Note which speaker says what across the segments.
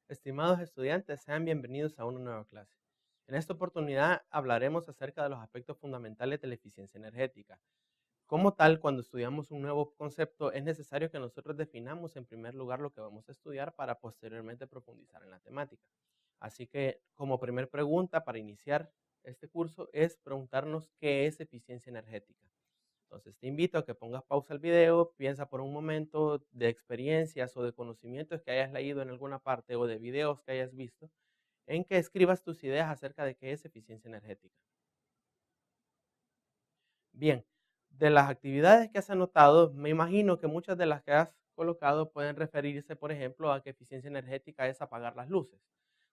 Speaker 1: Estimados estudiantes, sean bienvenidos a una nueva clase. En esta oportunidad hablaremos acerca de los aspectos fundamentales de la eficiencia energética. Como tal, cuando estudiamos un nuevo concepto, es necesario que nosotros definamos en primer lugar lo que vamos a estudiar para posteriormente profundizar en la temática. Así que, como primer pregunta para iniciar este curso es preguntarnos qué es eficiencia energética. Entonces, te invito a que pongas pausa al video, piensa por un momento de experiencias o de conocimientos que hayas leído en alguna parte o de videos que hayas visto, en que escribas tus ideas acerca de qué es eficiencia energética. Bien, de las actividades que has anotado, me imagino que muchas de las que has colocado pueden referirse, por ejemplo, a que eficiencia energética es apagar las luces.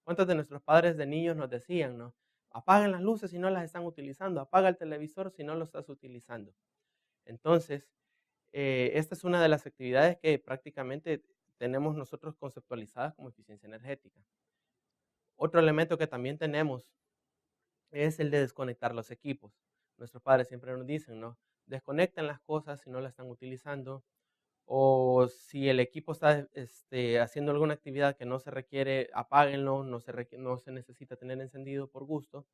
Speaker 1: ¿Cuántos de nuestros padres de niños nos decían, no? Apaguen las luces si no las están utilizando, apaga el televisor si no lo estás utilizando. Entonces, esta es una de las actividades que prácticamente tenemos nosotros conceptualizadas como eficiencia energética. Otro elemento que también tenemos es el de desconectar los equipos. Nuestros padres siempre nos dicen, ¿no? Desconecten las cosas si no las están utilizando, o si el equipo está haciendo alguna actividad que no se requiere, apáguenlo, no se necesita tener encendido por gusto.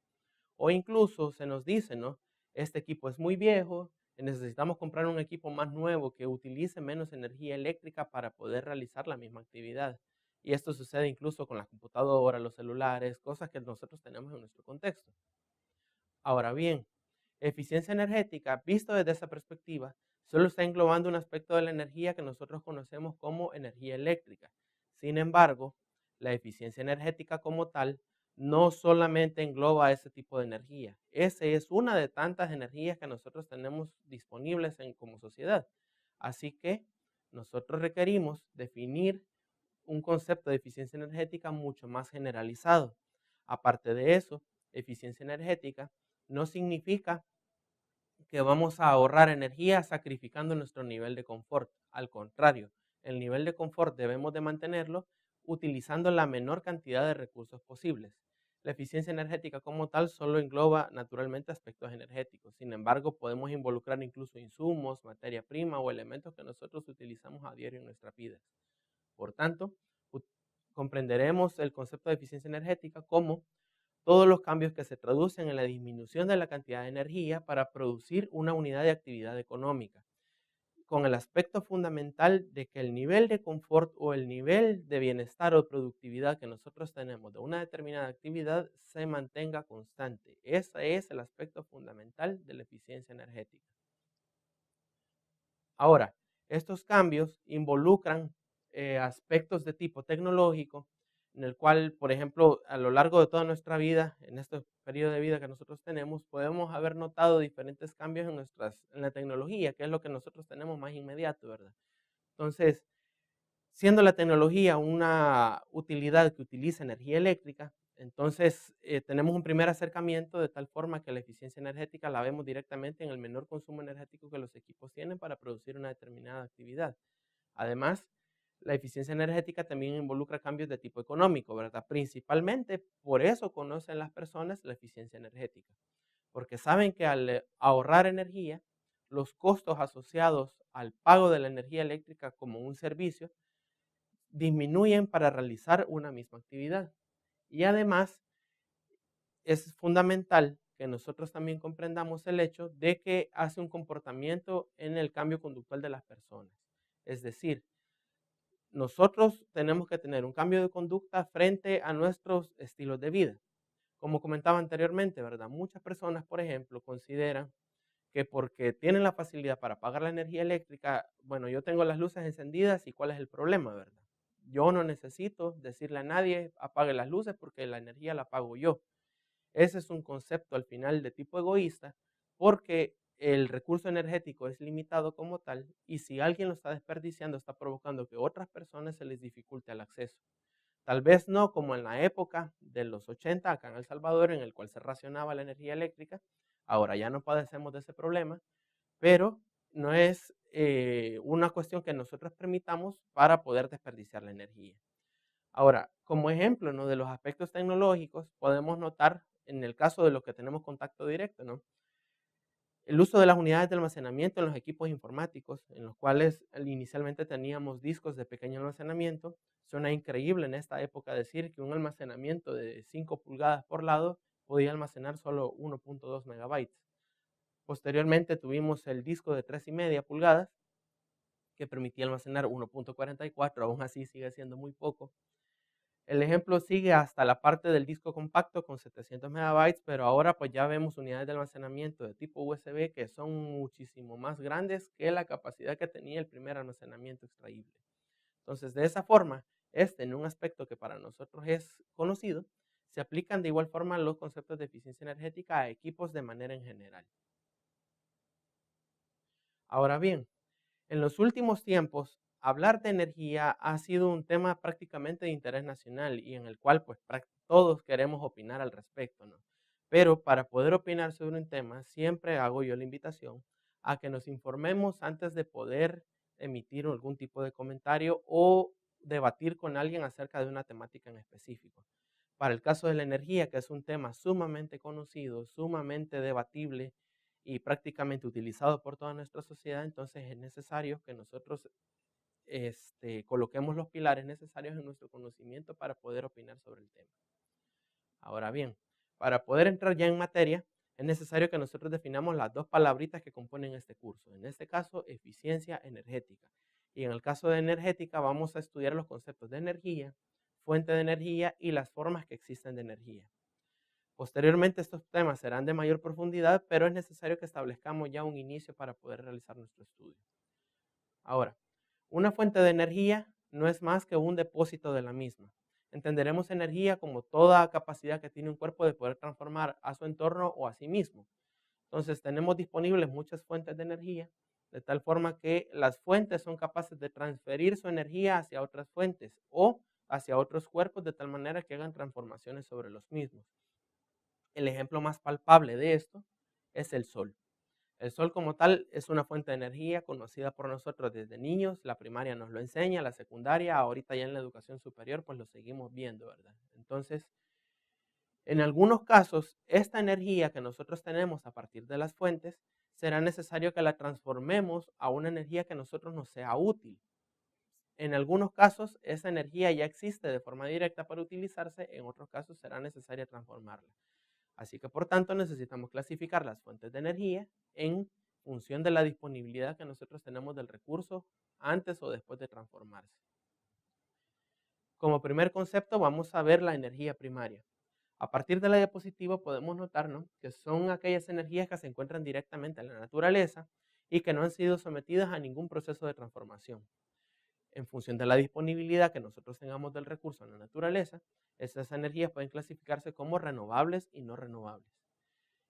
Speaker 1: O incluso se nos dice, ¿no? Este equipo es muy viejo, necesitamos comprar un equipo más nuevo que utilice menos energía eléctrica para poder realizar la misma actividad. Y esto sucede incluso con las computadoras, los celulares, cosas que nosotros tenemos en nuestro contexto. Ahora bien, eficiencia energética, visto desde esa perspectiva, solo está englobando un aspecto de la energía que nosotros conocemos como energía eléctrica. Sin embargo, la eficiencia energética como tal no solamente engloba ese tipo de energía. Esa es una de tantas energías que nosotros tenemos disponibles como sociedad. Así que nosotros requerimos definir un concepto de eficiencia energética mucho más generalizado. Aparte de eso, eficiencia energética no significa que vamos a ahorrar energía sacrificando nuestro nivel de confort. Al contrario, el nivel de confort debemos de mantenerlo utilizando la menor cantidad de recursos posibles. La eficiencia energética como tal solo engloba naturalmente aspectos energéticos. Sin embargo, podemos involucrar incluso insumos, materia prima o elementos que nosotros utilizamos a diario en nuestras vidas. Por tanto, ut- comprenderemos el concepto de eficiencia energética como todos los cambios que se traducen en la disminución de la cantidad de energía para producir una unidad de actividad económica, con el aspecto fundamental de que el nivel de confort o el nivel de bienestar o productividad que nosotros tenemos de una determinada actividad se mantenga constante. Ese es el aspecto fundamental de la eficiencia energética. Ahora, estos cambios involucran aspectos de tipo tecnológico, en el cual, por ejemplo, a lo largo de toda nuestra vida, en este periodo de vida que nosotros tenemos, podemos haber notado diferentes cambios en la tecnología, que es lo que nosotros tenemos más inmediato, ¿verdad? Entonces, siendo la tecnología una utilidad que utiliza energía eléctrica, entonces tenemos un primer acercamiento de tal forma que la eficiencia energética la vemos directamente en el menor consumo energético que los equipos tienen para producir una determinada actividad. Además, la eficiencia energética también involucra cambios de tipo económico, ¿verdad? Principalmente por eso conocen las personas la eficiencia energética, porque saben que al ahorrar energía, los costos asociados al pago de la energía eléctrica como un servicio disminuyen para realizar una misma actividad. Y además es fundamental que nosotros también comprendamos el hecho de que hace un comportamiento en el cambio conductual de las personas. Es decir, nosotros tenemos que tener un cambio de conducta frente a nuestros estilos de vida. Como comentaba anteriormente, ¿verdad? Muchas personas, por ejemplo, consideran que porque tienen la facilidad para pagar la energía eléctrica, bueno, yo tengo las luces encendidas y cuál es el problema, ¿verdad? Yo no necesito decirle a nadie apague las luces porque la energía la pago yo. Ese es un concepto al final de tipo egoísta porque el recurso energético es limitado como tal y si alguien lo está desperdiciando está provocando que otras personas se les dificulte el acceso. Tal vez no como en la época de los 80 acá en El Salvador, en el cual se racionaba la energía eléctrica. Ahora ya no padecemos de ese problema, pero no es una cuestión que nosotros permitamos para poder desperdiciar la energía. Ahora, como ejemplo, ¿no? De los aspectos tecnológicos, podemos notar en el caso de los que tenemos contacto directo, ¿no? El uso de las unidades de almacenamiento en los equipos informáticos, en los cuales inicialmente teníamos discos de pequeño almacenamiento, suena increíble en esta época decir que un almacenamiento de 5 pulgadas por lado podía almacenar solo 1.2 megabytes. Posteriormente tuvimos el disco de 3,5 pulgadas que permitía almacenar 1.44, aún así sigue siendo muy poco. El ejemplo sigue hasta la parte del disco compacto con 700 megabytes, pero ahora pues ya vemos unidades de almacenamiento de tipo USB que son muchísimo más grandes que la capacidad que tenía el primer almacenamiento extraíble. Entonces, de esa forma, en un aspecto que para nosotros es conocido, se aplican de igual forma los conceptos de eficiencia energética a equipos de manera en general. Ahora bien, en los últimos tiempos, hablar de energía ha sido un tema prácticamente de interés nacional y en el cual pues todos queremos opinar al respecto, ¿no? Pero para poder opinar sobre un tema, siempre hago yo la invitación a que nos informemos antes de poder emitir algún tipo de comentario o debatir con alguien acerca de una temática en específico. Para el caso de la energía, que es un tema sumamente conocido, sumamente debatible y prácticamente utilizado por toda nuestra sociedad, entonces es necesario que nosotros coloquemos los pilares necesarios en nuestro conocimiento para poder opinar sobre el tema. Ahora bien, para poder entrar ya en materia, es necesario que nosotros definamos las dos palabritas que componen este curso. En este caso, eficiencia energética. Y en el caso de energética, vamos a estudiar los conceptos de energía, fuente de energía y las formas que existen de energía. Posteriormente, estos temas serán de mayor profundidad, pero es necesario que establezcamos ya un inicio para poder realizar nuestro estudio. Ahora, una fuente de energía no es más que un depósito de la misma. Entenderemos energía como toda capacidad que tiene un cuerpo de poder transformar a su entorno o a sí mismo. Entonces, tenemos disponibles muchas fuentes de energía, de tal forma que las fuentes son capaces de transferir su energía hacia otras fuentes o hacia otros cuerpos de tal manera que hagan transformaciones sobre los mismos. El ejemplo más palpable de esto es el sol. El sol como tal es una fuente de energía conocida por nosotros desde niños, la primaria nos lo enseña, la secundaria, ahorita ya en la educación superior pues lo seguimos viendo, ¿verdad? Entonces, en algunos casos, esta energía que nosotros tenemos a partir de las fuentes, será necesario que la transformemos a una energía que a nosotros nos sea útil. En algunos casos, esa energía ya existe de forma directa para utilizarse, en otros casos será necesaria transformarla. Así que, por tanto, necesitamos clasificar las fuentes de energía en función de la disponibilidad que nosotros tenemos del recurso antes o después de transformarse. Como primer concepto, vamos a ver la energía primaria. A partir de la diapositiva podemos notar, ¿no?, que son aquellas energías que se encuentran directamente en la naturaleza y que no han sido sometidas a ningún proceso de transformación. En función de la disponibilidad que nosotros tengamos del recurso en la naturaleza, esas energías pueden clasificarse como renovables y no renovables.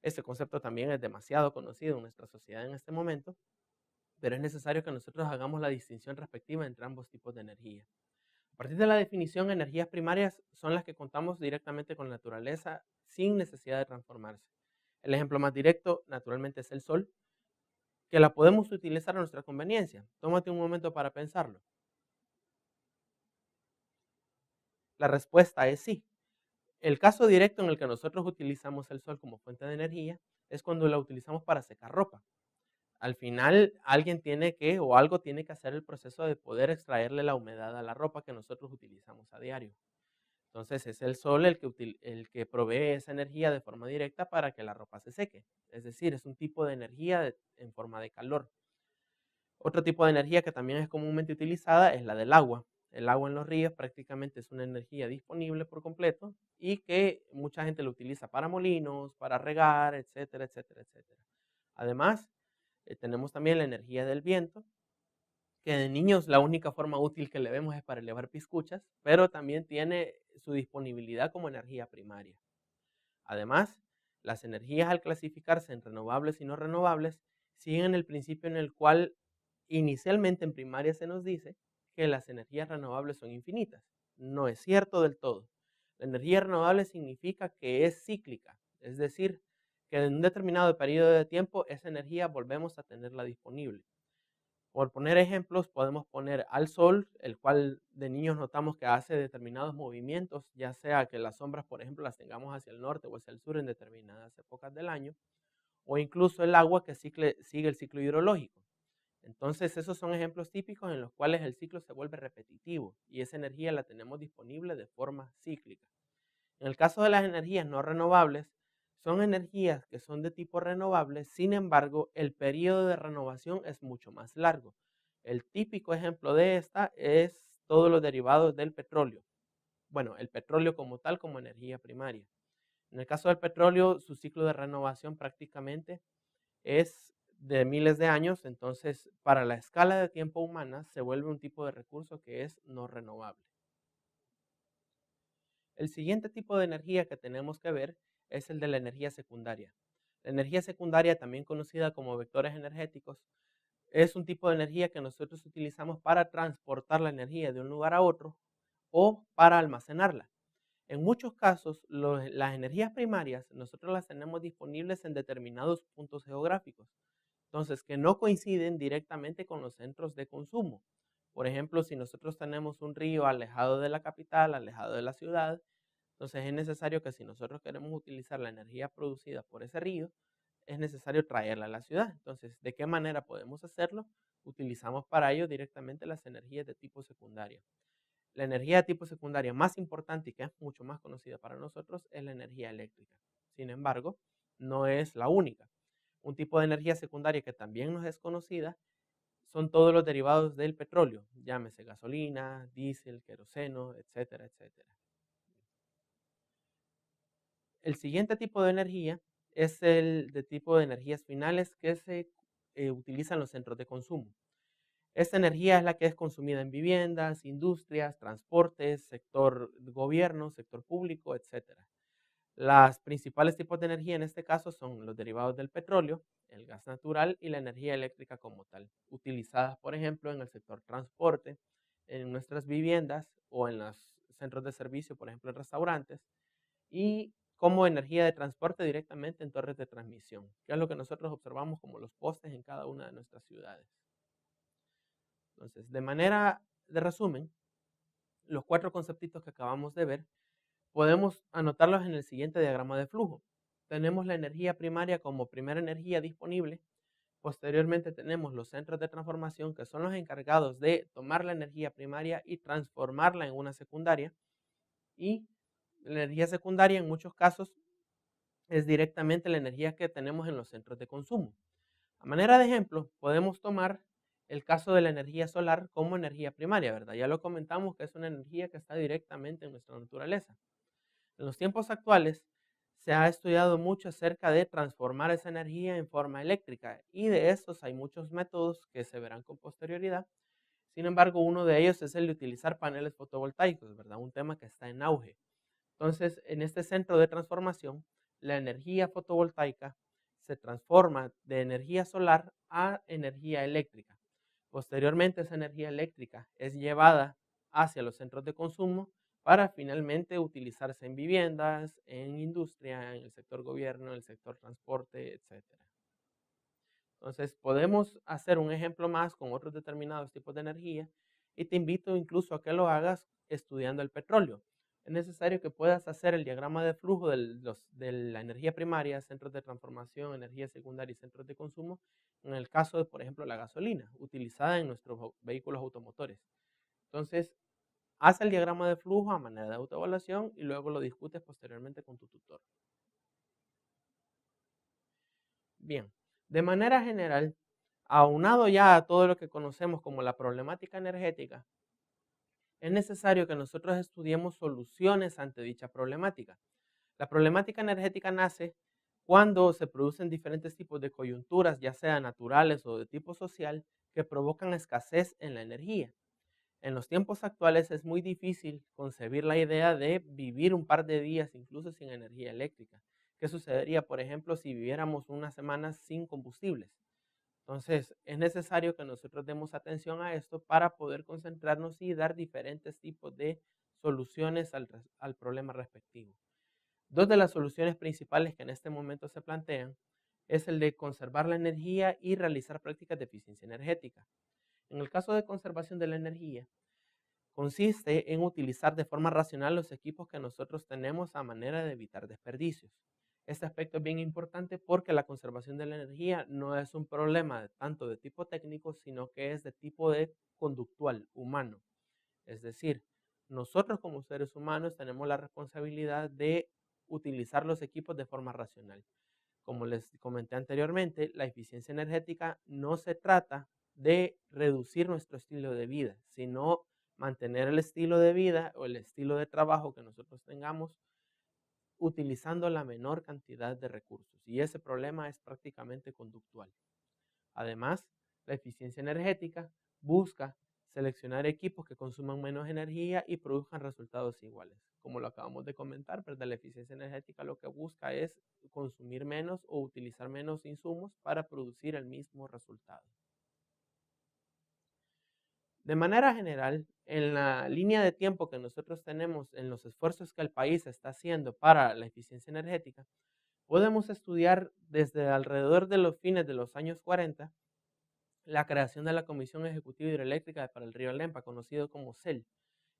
Speaker 1: Este concepto también es demasiado conocido en nuestra sociedad en este momento, pero es necesario que nosotros hagamos la distinción respectiva entre ambos tipos de energía. A partir de la definición, energías primarias son las que contamos directamente con la naturaleza sin necesidad de transformarse. El ejemplo más directo, naturalmente, es el sol, que la podemos utilizar a nuestra conveniencia. Tómate un momento para pensarlo. La respuesta es sí. El caso directo en el que nosotros utilizamos el sol como fuente de energía es cuando la utilizamos para secar ropa. Al final, alguien tiene que o algo tiene que hacer el proceso de poder extraerle la humedad a la ropa que nosotros utilizamos a diario. Entonces, es el sol el que provee esa energía de forma directa para que la ropa se seque. Es decir, es un tipo de energía en forma de calor. Otro tipo de energía que también es comúnmente utilizada es la del agua. El agua en los ríos prácticamente es una energía disponible por completo y que mucha gente lo utiliza para molinos, para regar, etcétera, etcétera, etcétera. Además, tenemos también la energía del viento, que de niños la única forma útil que le vemos es para elevar piscuchas, pero también tiene su disponibilidad como energía primaria. Además, las energías al clasificarse en renovables y no renovables siguen el principio en el cual inicialmente en primaria se nos dice que las energías renovables son infinitas. No es cierto del todo. La energía renovable significa que es cíclica, es decir, que en un determinado periodo de tiempo esa energía volvemos a tenerla disponible. Por poner ejemplos, podemos poner al sol, el cual de niños notamos que hace determinados movimientos, ya sea que las sombras, por ejemplo, las tengamos hacia el norte o hacia el sur en determinadas épocas del año, o incluso el agua que sigue el ciclo hidrológico. Entonces, esos son ejemplos típicos en los cuales el ciclo se vuelve repetitivo y esa energía la tenemos disponible de forma cíclica. En el caso de las energías no renovables, son energías que son de tipo renovable, sin embargo, el periodo de renovación es mucho más largo. El típico ejemplo de esta es todos los derivados del petróleo. Bueno, el petróleo como tal, como energía primaria. En el caso del petróleo, su ciclo de renovación prácticamente es de miles de años, entonces para la escala de tiempo humana se vuelve un tipo de recurso que es no renovable. El siguiente tipo de energía que tenemos que ver es el de la energía secundaria. La energía secundaria, también conocida como vectores energéticos, es un tipo de energía que nosotros utilizamos para transportar la energía de un lugar a otro o para almacenarla. En muchos casos, las energías primarias nosotros las tenemos disponibles en determinados puntos geográficos, entonces que no coinciden directamente con los centros de consumo. Por ejemplo, si nosotros tenemos un río alejado de la capital, alejado de la ciudad, entonces es necesario que si nosotros queremos utilizar la energía producida por ese río, es necesario traerla a la ciudad. Entonces, ¿de qué manera podemos hacerlo? Utilizamos para ello directamente las energías de tipo secundario. La energía de tipo secundaria más importante y que es mucho más conocida para nosotros es la energía eléctrica. Sin embargo, no es la única. Un tipo de energía secundaria que también nos es conocida son todos los derivados del petróleo, llámese gasolina, diésel, queroseno, etcétera, etcétera. El siguiente tipo de energía es el de tipo de energías finales que se utilizan en los centros de consumo. Esta energía es la que es consumida en viviendas, industrias, transportes, sector gobierno, sector público, etcétera. Las principales tipos de energía en este caso son los derivados del petróleo, el gas natural y la energía eléctrica como tal, utilizadas por ejemplo en el sector transporte, en nuestras viviendas o en los centros de servicio, por ejemplo en restaurantes, y como energía de transporte directamente en torres de transmisión, que es lo que nosotros observamos como los postes en cada una de nuestras ciudades. Entonces, de manera de resumen, los cuatro conceptitos que acabamos de ver podemos anotarlos en el siguiente diagrama de flujo. Tenemos la energía primaria como primera energía disponible. Posteriormente tenemos los centros de transformación que son los encargados de tomar la energía primaria y transformarla en una secundaria. Y la energía secundaria en muchos casos es directamente la energía que tenemos en los centros de consumo. A manera de ejemplo, podemos tomar el caso de la energía solar como energía primaria, ¿verdad? Ya lo comentamos que es una energía que está directamente en nuestra naturaleza. En los tiempos actuales se ha estudiado mucho acerca de transformar esa energía en forma eléctrica y de estos hay muchos métodos que se verán con posterioridad. Sin embargo, uno de ellos es el de utilizar paneles fotovoltaicos, ¿verdad? Un tema que está en auge. Entonces, en este centro de transformación, la energía fotovoltaica se transforma de energía solar a energía eléctrica. Posteriormente, esa energía eléctrica es llevada hacia los centros de consumo para finalmente utilizarse en viviendas, en industria, en el sector gobierno, en el sector transporte, etcétera. Entonces, podemos hacer un ejemplo más con otros determinados tipos de energía y te invito incluso a que lo hagas estudiando el petróleo. Es necesario que puedas hacer el diagrama de flujo de la energía primaria, centros de transformación, energía secundaria y centros de consumo, en el caso de, por ejemplo, la gasolina, utilizada en nuestros vehículos automotores. Entonces, haz el diagrama de flujo a manera de autoevaluación y luego lo discutes posteriormente con tu tutor. Bien, de manera general, aunado ya a todo lo que conocemos como la problemática energética, es necesario que nosotros estudiemos soluciones ante dicha problemática. La problemática energética nace cuando se producen diferentes tipos de coyunturas, ya sean naturales o de tipo social, que provocan escasez en la energía. En los tiempos actuales es muy difícil concebir la idea de vivir un par de días incluso sin energía eléctrica. ¿Qué sucedería, por ejemplo, si viviéramos unas semanas sin combustibles? Entonces, es necesario que nosotros demos atención a esto para poder concentrarnos y dar diferentes tipos de soluciones al problema respectivo. Dos de las soluciones principales que en este momento se plantean es el de conservar la energía y realizar prácticas de eficiencia energética. En el caso de conservación de la energía, consiste en utilizar de forma racional los equipos que nosotros tenemos a manera de evitar desperdicios. Este aspecto es bien importante porque la conservación de la energía no es un problema tanto de tipo técnico, sino que es de tipo de conductual, humano. Es decir, nosotros como seres humanos tenemos la responsabilidad de utilizar los equipos de forma racional. Como les comenté anteriormente, la eficiencia energética no se trata de reducir nuestro estilo de vida, sino mantener el estilo de vida o el estilo de trabajo que nosotros tengamos utilizando la menor cantidad de recursos. Y ese problema es prácticamente conductual. Además, la eficiencia energética busca seleccionar equipos que consuman menos energía y produzcan resultados iguales. Como lo acabamos de comentar, ¿verdad? La eficiencia energética lo que busca es consumir menos o utilizar menos insumos para producir el mismo resultado. De manera general, en la línea de tiempo que nosotros tenemos en los esfuerzos que el país está haciendo para la eficiencia energética, podemos estudiar desde alrededor de los fines de los años 40 la creación de la Comisión Ejecutiva Hidroeléctrica para el río Lempa, conocido como CEL.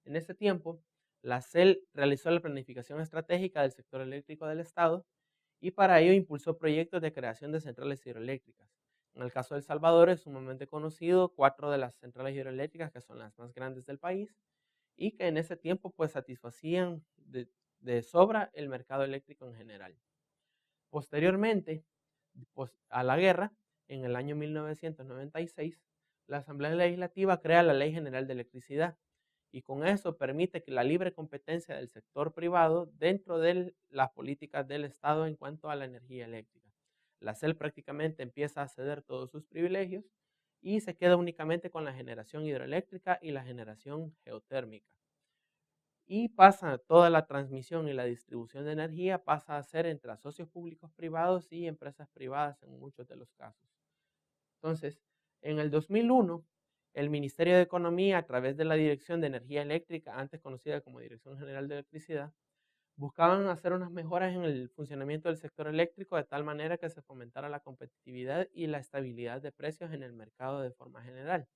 Speaker 1: En ese tiempo, la CEL realizó la planificación estratégica del sector eléctrico del Estado y para ello impulsó proyectos de creación de centrales hidroeléctricas. En el caso de El Salvador es sumamente conocido, 4 de las centrales hidroeléctricas que son las más grandes del país y que en ese tiempo pues satisfacían de sobra el mercado eléctrico en general. Posteriormente, pues, a la guerra, en el año 1996, la Asamblea Legislativa crea la Ley General de Electricidad y con eso permite que la libre competencia del sector privado dentro de las políticas del Estado en cuanto a la energía eléctrica. La CEL prácticamente empieza a ceder todos sus privilegios y se queda únicamente con la generación hidroeléctrica y la generación geotérmica. Y pasa toda la transmisión y la distribución de energía pasa a ser entre socios públicos privados y empresas privadas en muchos de los casos. Entonces, en el 2001, el Ministerio de Economía, a través de la Dirección de Energía Eléctrica, antes conocida como Dirección General de Electricidad, buscaban hacer unas mejoras en el funcionamiento del sector eléctrico de tal manera que se fomentara la competitividad y la estabilidad de precios en el mercado de forma general.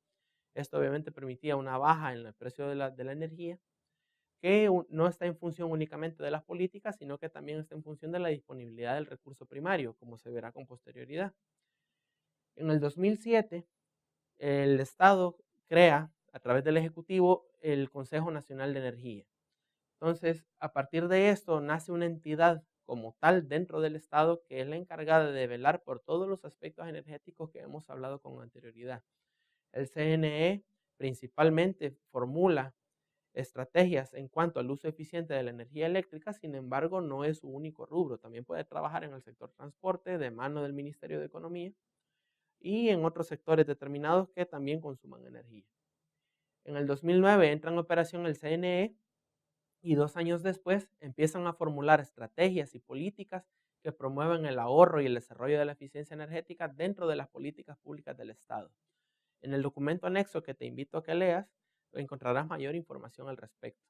Speaker 1: Esto obviamente permitía una baja en el precio de la energía que no está en función únicamente de las políticas, sino que también está en función de la disponibilidad del recurso primario, como se verá con posterioridad. En el 2007, el Estado crea, a través del Ejecutivo, el Consejo Nacional de Energía. Entonces, a partir de esto, nace una entidad como tal dentro del Estado que es la encargada de velar por todos los aspectos energéticos que hemos hablado con anterioridad. El CNE principalmente formula estrategias en cuanto al uso eficiente de la energía eléctrica, sin embargo, no es su único rubro. También puede trabajar en el sector transporte de mano del Ministerio de Economía y en otros sectores determinados que también consuman energía. En el 2009 entra en operación el CNE y 2 años después empiezan a formular estrategias y políticas que promueven el ahorro y el desarrollo de la eficiencia energética dentro de las políticas públicas del Estado. En el documento anexo que te invito a que leas, encontrarás mayor información al respecto.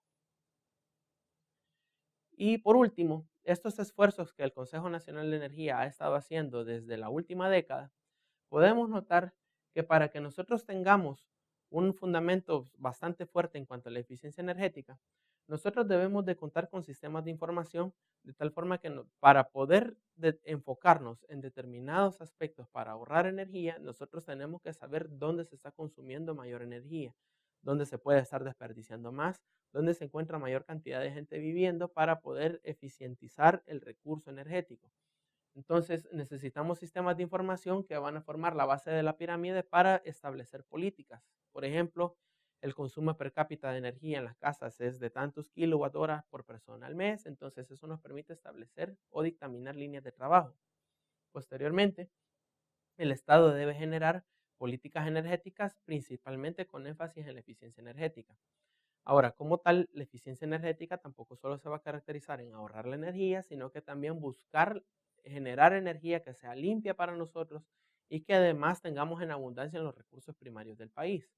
Speaker 1: Y por último, estos esfuerzos que el Consejo Nacional de Energía ha estado haciendo desde la última década, podemos notar que para que nosotros tengamos un fundamento bastante fuerte en cuanto a la eficiencia energética, nosotros debemos de contar con sistemas de información de tal forma que para poder enfocarnos en determinados aspectos para ahorrar energía, nosotros tenemos que saber dónde se está consumiendo mayor energía, dónde se puede estar desperdiciando más, dónde se encuentra mayor cantidad de gente viviendo para poder eficientizar el recurso energético. Entonces necesitamos sistemas de información que van a formar la base de la pirámide para establecer políticas. Por ejemplo, el consumo per cápita de energía en las casas es de tantos kilowatt horas por persona al mes, entonces eso nos permite establecer o dictaminar líneas de trabajo. Posteriormente, el Estado debe generar políticas energéticas principalmente con énfasis en la eficiencia energética. Ahora, como tal, la eficiencia energética tampoco solo se va a caracterizar en ahorrar la energía, sino que también buscar generar energía que sea limpia para nosotros y que además tengamos en abundancia en los recursos primarios del país.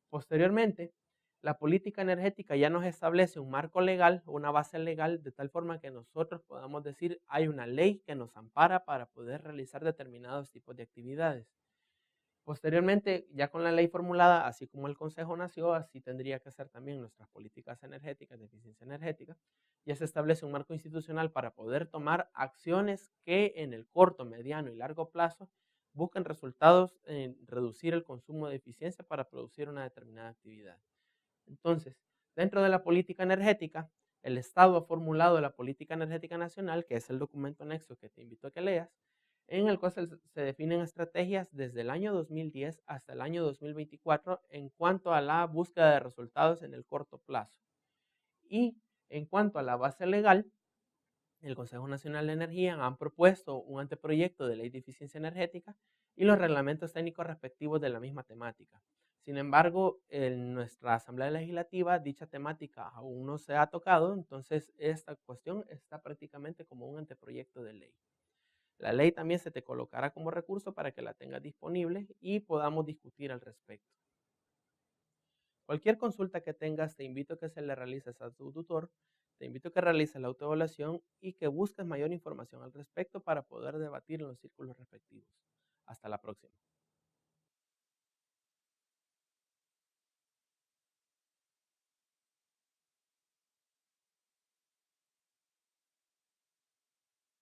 Speaker 1: Posteriormente, la política energética ya nos establece un marco legal, una base legal, de tal forma que nosotros podamos decir hay una ley que nos ampara para poder realizar determinados tipos de actividades. Posteriormente, ya con la ley formulada, así como el Consejo nació, así tendría que ser también nuestras políticas energéticas de eficiencia energética. Ya se establece un marco institucional para poder tomar acciones que en el corto, mediano y largo plazo busquen resultados en reducir el consumo de eficiencia para producir una determinada actividad. Entonces, dentro de la política energética, el Estado ha formulado la Política Energética Nacional, que es el documento anexo que te invito a que leas, en el cual se definen estrategias desde el año 2010 hasta el año 2024 en cuanto a la búsqueda de resultados en el corto plazo. Y en cuanto a la base legal, el Consejo Nacional de Energía han propuesto un anteproyecto de ley de eficiencia energética y los reglamentos técnicos respectivos de la misma temática. Sin embargo, en nuestra Asamblea Legislativa dicha temática aún no se ha tocado, entonces esta cuestión está prácticamente como un anteproyecto de ley. La ley también se te colocará como recurso para que la tengas disponible y podamos discutir al respecto. Cualquier consulta que tengas, te invito a que se le realices a tu tutor, te invito a que realices la autoevaluación y que busques mayor información al respecto para poder debatir en los círculos respectivos. Hasta la próxima.